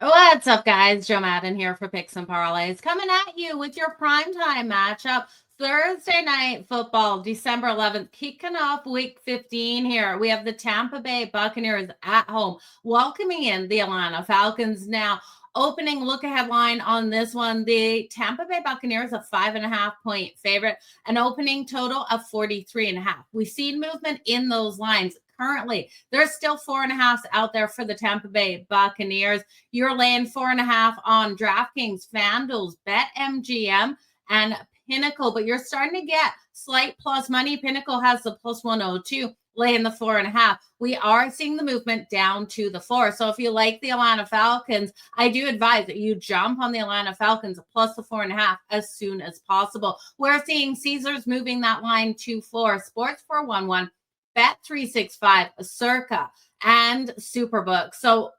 What's up, guys? Joe Madden here for Picks and Parlays, coming at you with your primetime matchup. Thursday night football, December 11th, kicking off week 15 here. We have the Tampa Bay Buccaneers at home, welcoming in the Atlanta Falcons. Now, opening look-ahead line on this one, the Tampa Bay Buccaneers, a 5.5-point favorite, an opening total of 43.5. We've seen movement in those lines. Currently, there's still 4.5s out there for the Tampa Bay Buccaneers. You're laying 4.5 on DraftKings, FanDuel's, BetMGM, and Pinnacle, but you're starting to get slight plus money. Pinnacle has the plus 102, laying the 4.5. We are seeing the movement down to the 4. So if you like the Atlanta Falcons, I do advise that you jump on the Atlanta Falcons plus the 4.5 as soon as possible. We're seeing Caesars moving that line to 4, Sports 411, Bet365, Circa, and Superbook. So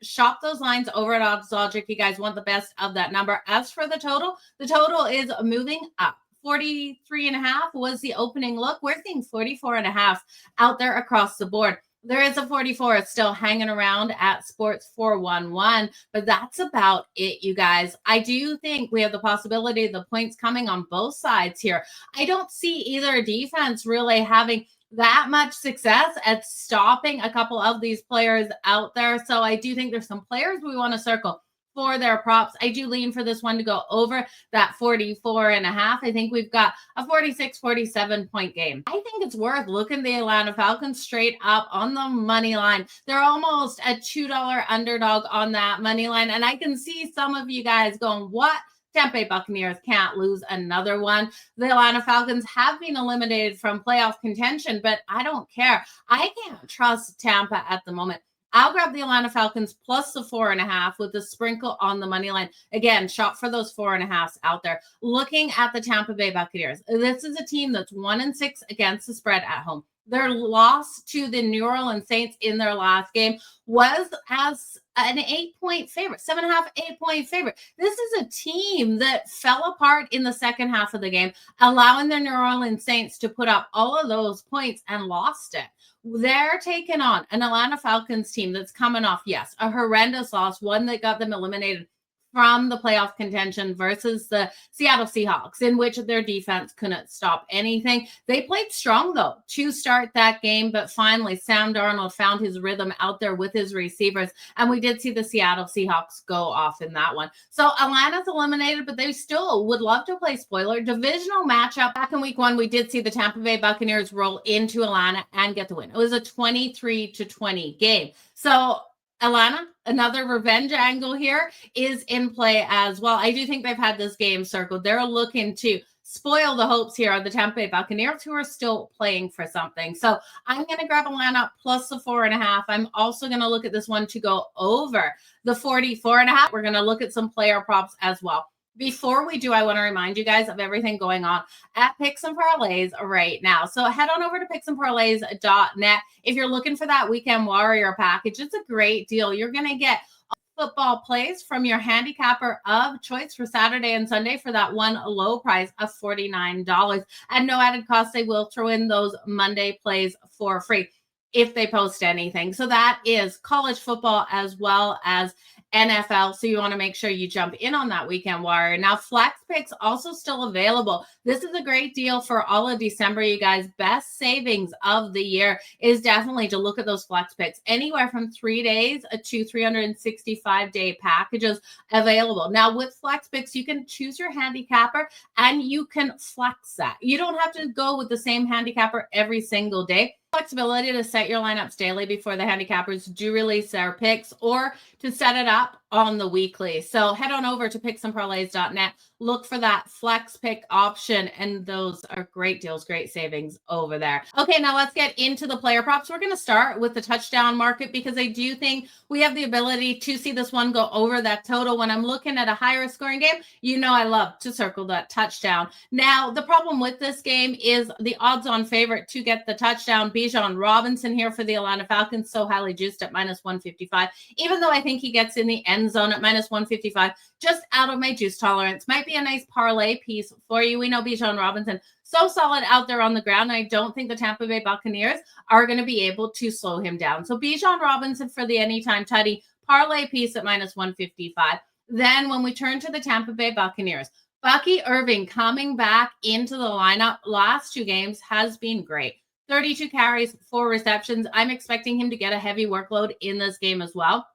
shop those lines over at Odds Logic. You guys want the best of that number. As for the total is moving up. 43.5 was the opening look. We're seeing 44.5 out there across the board. There is a 44 still hanging around at Sports 411, but that's about it, you guys. I do think we have the possibility of the points coming on both sides here. I don't see either defense really having that much success at stopping a couple of these players out there. So I do think there's some players we want to circle for their props. I do lean for this one to go over that 44.5. I think we've got a 46, 47 point game. I think it's worth looking the Atlanta Falcons straight up on the money line. They're almost a $2 underdog on that money line. And I can see some of you guys going, what? Tampa Bay Buccaneers can't lose another one. The Atlanta Falcons have been eliminated from playoff contention, but I don't care. I can't trust Tampa at the moment. I'll grab the Atlanta Falcons plus the 4.5 with the sprinkle on the money line. Again, shop for those 4.5s out there. Looking at the Tampa Bay Buccaneers, this is a team that's 1-6 against the spread at home. Their loss to the New Orleans Saints in their last game was as an 8-point favorite, 7.5, 8-point favorite. This is a team that fell apart in the second half of the game, allowing the New Orleans Saints to put up all of those points and lost it. They're taking on an Atlanta Falcons team that's coming off, yes, a horrendous loss, one that got them eliminated from the playoff contention versus the Seattle Seahawks, in which their defense couldn't stop anything. They played strong, though, to start that game, but finally Sam Darnold found his rhythm out there with his receivers, and we did see the Seattle Seahawks go off in that one. So Atlanta's eliminated, but they still would love to play spoiler. Divisional matchup. Back in week 1, we did see the Tampa Bay Buccaneers roll into Atlanta and get the win. It was a 23-20 game. So Atlanta, another revenge angle here, is in play as well. I do think they've had this game circled. They're looking to spoil the hopes here of the Tampa Bay Buccaneers, who are still playing for something. So I'm going to grab Atlanta plus the 4.5. I'm also going to look at this one to go over the 44.5. We're going to look at some player props as well. Before we do, I want to remind you guys of everything going on at Picks and Parlays right now. So head on over to picksandparlays.net. If you're looking for that Weekend Warrior package, it's a great deal. You're going to get football plays from your handicapper of choice for Saturday and Sunday for that one low price of $49. At no added cost, they will throw in those Monday plays for free if they post anything. So that is college football as well as NFL. So you want to make sure you jump in on that Weekend Warrior. Now, Flex Picks also still available. This is a great deal for all of December, you guys. Best savings of the year is definitely to look at those Flex Picks. Anywhere from 3 days to 365-day packages available. Now, with Flex Picks, you can choose your handicapper and you can flex that. You don't have to go with the same handicapper every single day. Flexibility to set your lineups daily before the handicappers do release their picks, or to set it up on the weekly. So head on over to picksandparlays.net. Look for that flex pick option, and those are great deals, great savings over there. Okay, now let's get into the player props. We're going to start with the touchdown market because I do think we have the ability to see this one go over that total. When I'm looking at a higher scoring game, you know I love to circle that touchdown. Now, the problem with this game is the odds-on favorite to get the touchdown, Bijan Robinson here for the Atlanta Falcons, so highly juiced at minus 155, even though I think he gets in the end zone at minus 155, just out of my juice tolerance. Might be a nice parlay piece for you. We know Bijan Robinson so solid out there on the ground. I don't think the Tampa Bay Buccaneers are going to be able to slow him down. So Bijan Robinson for the anytime tutty, parlay piece at minus 155. Then when we turn to the Tampa Bay Buccaneers, Bucky Irving coming back into the lineup last 2 games has been great. 32 carries, 4 receptions. I'm expecting him to get a heavy workload in this game as well.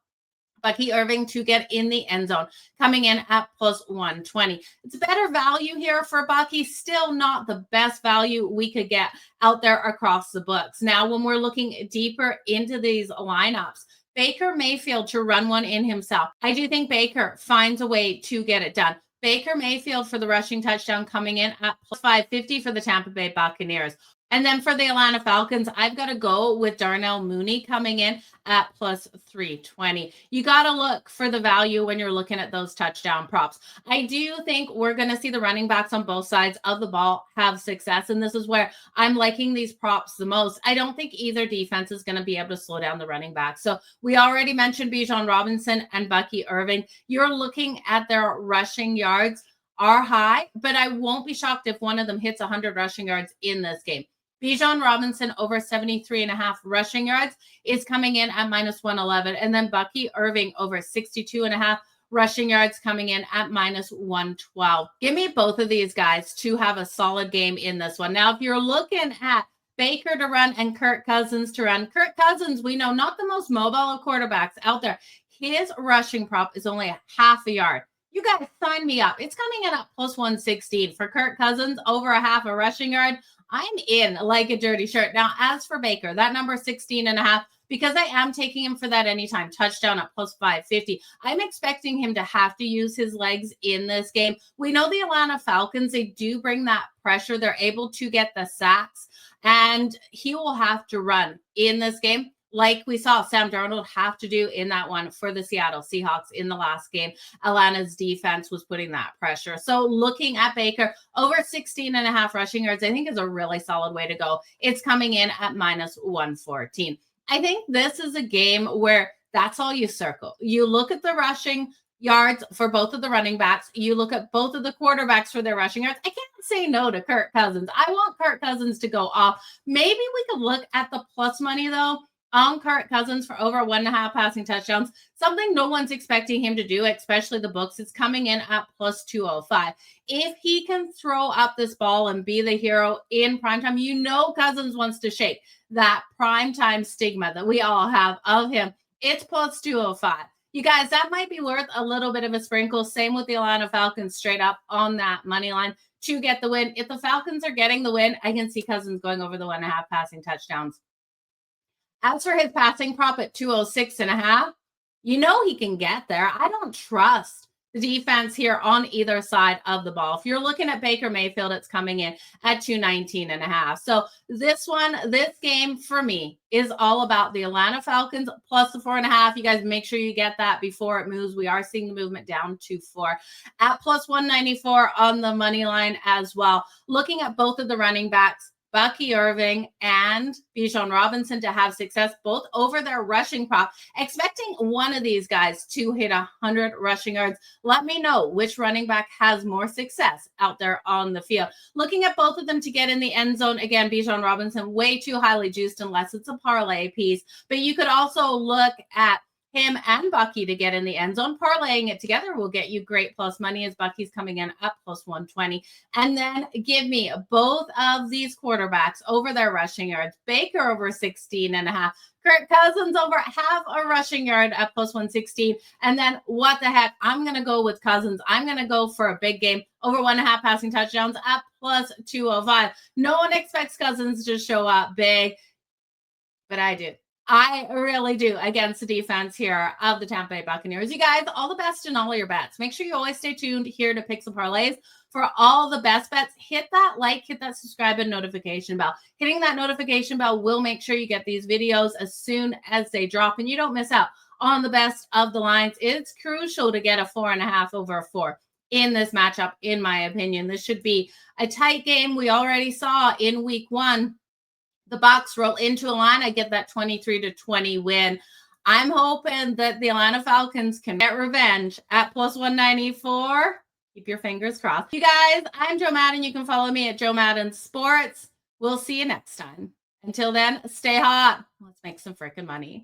Bucky Irving to get in the end zone, coming in at plus 120. It's better value here for Bucky, still not the best value we could get out there across the books. Now, when we're looking deeper into these lineups, Baker Mayfield to run one in himself. I do think Baker finds a way to get it done. Baker Mayfield for the rushing touchdown coming in at plus 550 for the Tampa Bay Buccaneers. And then for the Atlanta Falcons, I've got to go with Darnell Mooney coming in at plus 320. You got to look for the value when you're looking at those touchdown props. I do think we're going to see the running backs on both sides of the ball have success. And this is where I'm liking these props the most. I don't think either defense is going to be able to slow down the running back. So we already mentioned Bijan Robinson and Bucky Irving. You're looking at their rushing yards are high, but I won't be shocked if one of them hits 100 rushing yards in this game. Bijan Robinson over 73.5 rushing yards is coming in at minus 111. And then Bucky Irving over 62.5 rushing yards coming in at minus 112. Give me both of these guys to have a solid game in this one. Now, if you're looking at Baker to run and Kirk Cousins to run, Kirk Cousins, we know not the most mobile of quarterbacks out there. His rushing prop is only half a yard. You guys sign me up. It's coming in at plus 116 for Kirk Cousins over a half a rushing yard. I'm in like a dirty shirt. Now, as for Baker, that number 16.5, because I am taking him for that anytime touchdown at plus 550. I'm expecting him to have to use his legs in this game. We know the Atlanta Falcons, they do bring that pressure. They're able to get the sacks, and he will have to run in this game, like we saw Sam Darnold have to do in that one for the Seattle Seahawks in the last game. Atlanta's defense was putting that pressure. So looking at Baker, over 16.5 rushing yards, I think is a really solid way to go. It's coming in at minus 114. I think this is a game where that's all you circle. You look at the rushing yards for both of the running backs. You look at both of the quarterbacks for their rushing yards. I can't say no to Kirk Cousins. I want Kirk Cousins to go off. Maybe we could look at the plus money, though, on Kirk Cousins for over 1.5 passing touchdowns, something no one's expecting him to do, especially the books. It's coming in at plus 205. If he can throw up this ball and be the hero in primetime, you know Cousins wants to shake that primetime stigma that we all have of him. It's plus 205. You guys, that might be worth a little bit of a sprinkle. Same with the Atlanta Falcons straight up on that money line to get the win. If the Falcons are getting the win, I can see Cousins going over the 1.5 passing touchdowns. As for his passing prop at 206.5, you know he can get there. I don't trust the defense here on either side of the ball. If you're looking at Baker Mayfield, it's coming in at 219.5. So this game for me is all about the Atlanta Falcons plus the 4.5. You guys make sure you get that before it moves. We are seeing the movement down to 4 at plus 194 on the money line as well. Looking at both of the running backs, Bucky Irving and Bijan Robinson to have success both over their rushing prop. Expecting one of these guys to hit 100 rushing yards. Let me know which running back has more success out there on the field. Looking at both of them to get in the end zone. Again, Bijan Robinson way too highly juiced unless it's a parlay piece. But you could also look at him and Bucky to get in the end zone. Parlaying it together will get you great plus money as Bucky's coming in up plus 120. And then give me both of these quarterbacks over their rushing yards. Baker over 16.5. Kirk Cousins over half a rushing yard at plus 116. And then what the heck? I'm going to go with Cousins. I'm going to go for a big game over 1.5 passing touchdowns at plus 205. No one expects Cousins to show up big, but I do. I really do against the defense here of the Tampa Bay Buccaneers. You guys, all the best in all of your bets. Make sure you always stay tuned here to Picks and Parlays for all the best bets. Hit that like, hit that subscribe and notification bell. Hitting that notification bell will make sure you get these videos as soon as they drop and you don't miss out on the best of the lines. It's crucial to get a 4.5 over a 4 in this matchup, in my opinion. This should be a tight game. We already saw in week 1, the Bucs roll into Atlanta, get that 23-20 win. I'm hoping that the Atlanta Falcons can get revenge at plus 194. Keep your fingers crossed. You guys, I'm Joe Madden. You can follow me at Joe Madden Sports. We'll see you next time. Until then, stay hot. Let's make some freaking money.